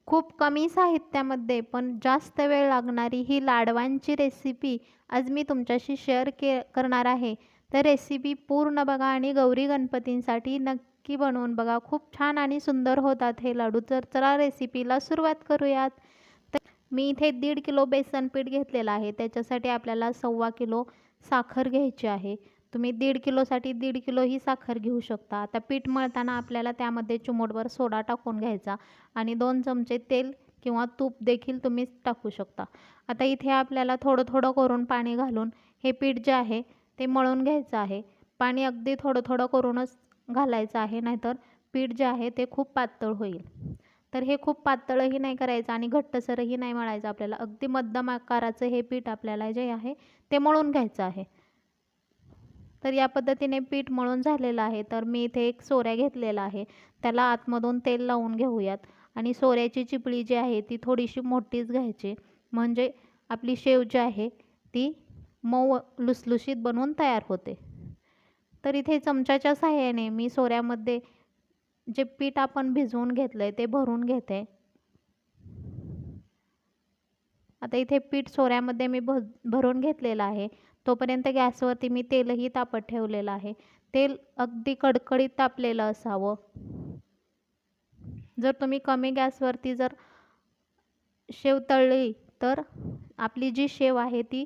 खूप कमी साहित्यामध्ये पण जास्त वेळ लागणारी ही लाडवांची रेसिपी आज मी तुमच्याशी शेअर करणार आहे. तर रेसिपी पूर्ण बघा आणि गौरी गणपतींसाठी नक्की बनवून बघा. खूप छान आणि सुंदर होतात हे लाडू. तर चला रेसिपीला सुरुवात करूयात. तर मी इथे 1.5 किलो बेसन पीठ घेतलेलं आहे. त्याच्यासाठी आपल्याला 1.25 किलो साखर घ्यायची आहे. तुम्ही 1.5 किलोसाठी 1.5 किलो ही साखर घेऊ शकता. आता पीठ मळताना आपल्याला त्यामध्ये चिमूटभर सोडा टाकून घ्यायचा आणि 2 चमचे तेल किंवा तूप देखील तुम्ही टाकू शकता. आता इथे आपल्याला थोडं थोडं करून पाणी घालून हे पीठ जे आहे ते मळून घ्यायचं आहे. पाणी अगदी थोडं थोडं करूनच घालायचं आहे, नाहीतर पीठ जे आहे ते खूप पातळ होईल. तर हे खूप पातळही नाही करायचं आणि घट्टसरही नाही मळायचं आपल्याला. अगदी मध्यम आकाराचं हे पीठ आपल्याला जे आहे ते मळून घ्यायचं आहे. तर या पद्धतीने पीठ मळून झालेलं आहे. तर मी इथे एक सोऱ्या घेतलेला आहे. त्याला आतमधून तेल लावून घेऊयात आणि सोऱ्याची चिपळी जी आहे ती थोडीशी मोठीच घ्यायची, म्हणजे आपली शेव जी आहे ती मऊ लुसलुशीत बनवून तयार होते. तर इथे चमच्याच्या साहाय्याने मी सोऱ्यामध्ये जे पीठ आपण भिजवून घेतलंय ते भरून घेते. आता इथे पीठ सोऱ्यामध्ये मी भरून घेतलेलं आहे. तोपर्यंत गॅसवरती मी तेलही तापत ठेवलेलं आहे. तेल अगदी कडकडीत तापलेलं असावं. जर तुम्ही कमी गॅसवरती जर शेव तळली तर आपली जी शेव आहे ती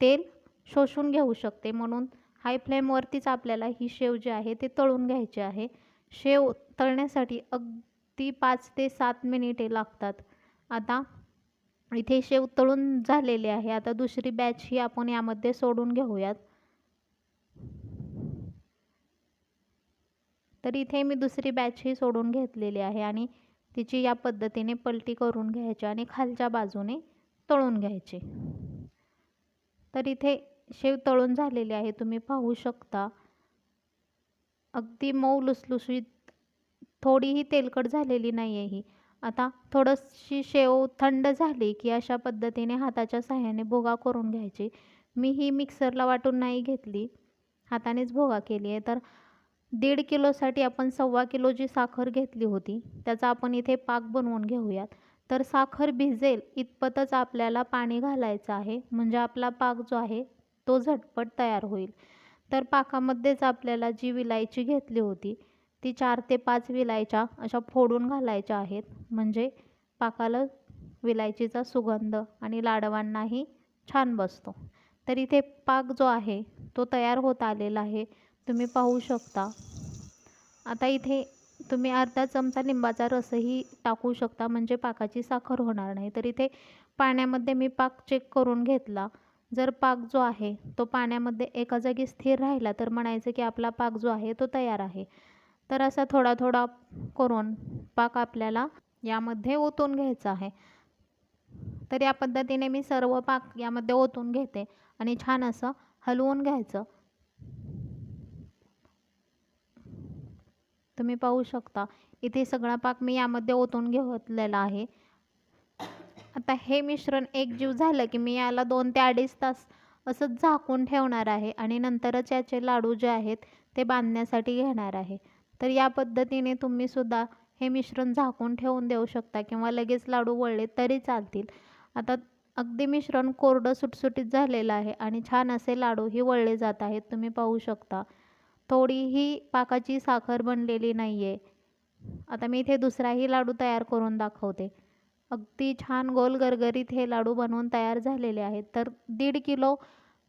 तेल शोषून घेऊ शकते. म्हणून हाय फ्लेमवरतीच आपल्याला ही शेव जी आहे ते तळून घ्यायची आहे. शेव तळण्यासाठी अगदी 5 ते 7 मिनिटे लागतात. आता इथे शेव तळून झालेली आहे. आता दुसरी बॅच ही आपण यामध्ये सोडून घेऊयात. तर इथे मी दुसरी बॅच ही सोडून घेतलेली आहे आणि तिची या पद्धतीने पलटी करून घ्यायची आणि खालच्या बाजूने तळून घ्यायची. तर इथे शेव तळून झालेली आहे, तुम्ही पाहू शकता. अगदी मऊ लुसलुशीत, थोडीही तेलकट झालेली नाही आहे ही. आता थोडीशी शेव थंड झाली की अशा पद्धतीने हाताच्या साहाय्याने भोगा करून घ्यायची. मी ही मिक्सरला वाटून नाही घेतली, हातानेच भोगा केली आहे. तर 1.5 किलोसाठी आपण 1.25 किलो जी साखर घेतली होती त्याचा आपण इथे पाक बनवून घेऊयात. तर साखर भिजेल इतपतच आपल्याला पाणी घालायचं आहे, म्हणजे आपला पाक जो आहे तो झटपट तयार होईल. तर पाकामध्येच आपल्याला जी विलायची घेतली होती ती 4 ते 5 विलायच्या अशा फोडून घालायच्या आहेत, म्हणजे पाकाला विलायचीचा सुगंध आणि लाडवांनाही छान बसतो. तर इथे पाक जो आहे तो तयार होत आलेला आहे, तुम्ही पाहू शकता. आता इथे तुम्ही अर्धा चमचा लिंबाचा रसही टाकू शकता, म्हणजे पाकाची साखर होणार नाही. तर इथे पाण्यामध्ये मी पाक चेक करून घेतला. जर पाक जो आहे तो पाण्यामध्ये एका जागी स्थिर राहिला तर म्हणायचं की आपला पाक जो आहे तो तयार आहे. तर असा थोडा थोडा करून पाक आपल्याला यामध्ये ओतून घ्यायचा आहे. तर या पद्धतीने मी सर्व पाक यामध्ये ओतून घेते आणि छान असं हलवून घ्यायचं. तुम्ही पाहू शकता इथे सगळा पाक मी यामध्ये ओतून घेतलेला आहे. आता हे मिश्रण एकजीव झालं की मी याला 2 ते 2.5 तास असंच झाकून ठेवणार आहे आणि नंतरच याचे लाडू जे आहेत ते बांधण्यासाठी घेणार आहे. तर या पद्धतीने तुम्ही सुद्धा हे मिश्रण झाकून ठेवून देऊ शकता किंवा लगेच लाडू वळले तरी चालतील. आता अगदी मिश्रण कोरडं सुटसुटीत झालेलं आहे आणि छान असे लाडूही वळले जात आहेत, तुम्ही पाहू शकता. थोडीही पाकाची साखर बनलेली नाही आहे. आता मी इथे दुसराही लाडू तयार करून दाखवते. अगदी छान गोल गरगरीत हे लाडू बनवून तयार झालेले आहेत. तर 1.5 किलो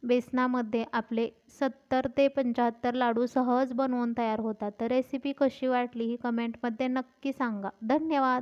बेसनामध्ये आपले 70 ते 75 लाडू सहज बनवून तयार होतात. तर रेसिपी कशी वाटली ही कमेंटमध्ये नक्की सांगा. धन्यवाद.